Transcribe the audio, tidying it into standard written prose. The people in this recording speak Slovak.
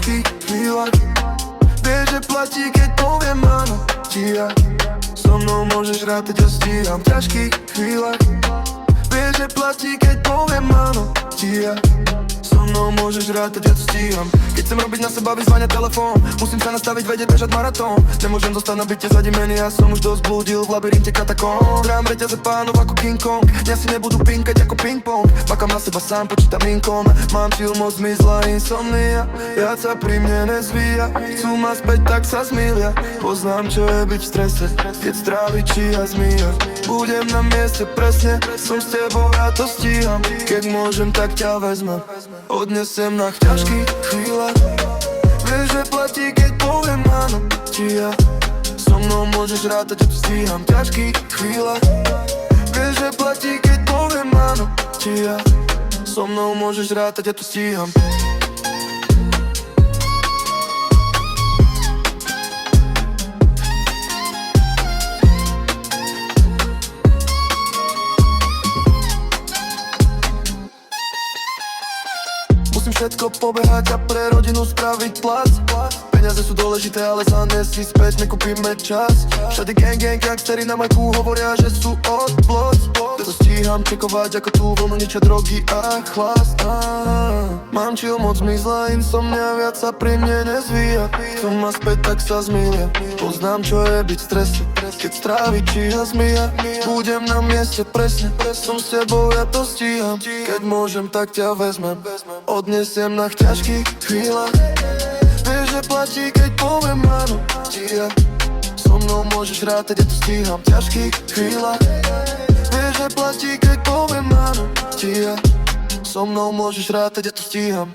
ťažkých chvíľach. Vieš, že platí, keď poviem áno ti ja. So mnou môžeš rátať, ja stíham v ťažkých chvíľach. Vieš, že platí, keď poviem áno ti ja. So mnou môžeš rátať, ja to stíham. Keď chcem robiť na seba, vyzvania telefón. Musím sa nastaviť, vedieť, bežať maratón. Nemôžem zostať na byte zadimený, ja som už dosť blúdil v labyrinte katakón. Drám reťaze pánov ako King Kong. Dňa si nebudú pinkať ako ping-pong. Makám na seba sám, počítam inkom. Mám chill, moc zmizla insomnia. Viac sa pri mne nezvíja. Chcú ma späť, tak sa zmilia. Poznám, čo je byť v strese, keď strávi čia zmija. Budem na mieste presne, som s tebou, ja to stíham. Keď môžem, tak ťa vezmem, odnesem na ťažkých chvíľach. Vieš, že platí, keď poviem áno ti ja. So mnou môžeš rátať, ja to stíham v ťažkých chvíľach. Vieš, že platí, keď poviem áno ti ja. So mnou môžeš rátať, ja to stíham. Musím všetko pobehať a pre rodinu spraviť plac. Peniaze sú dôležité, ale za ne si späť nekúpime čas. Všade gang, gangstery na majku hovoria, že sú odblot. Preto stíham čekovať, ako tú vlnu ničia drogy a chlast. Mám chill, moc zmizla insomnia, viac sa pri mne nezvíja. Chcú ma späť, tak sa zmilia. Poznám, čo je byť v strese, keď strávi čia zmija. Budem na mieste presne, som s tebou, ja to stíham. Keď môžem, tak ťa vezmem, odnesiem na ťažkých chvíľach. Vieš, že platí, keď poviem áno ti ja. So mnou môžeš rátať, ja to stíham v ťažkých chvíľach. Vieš, že platí, keď poviem áno ti ja. So mnou môžeš rátať, ja to stíham.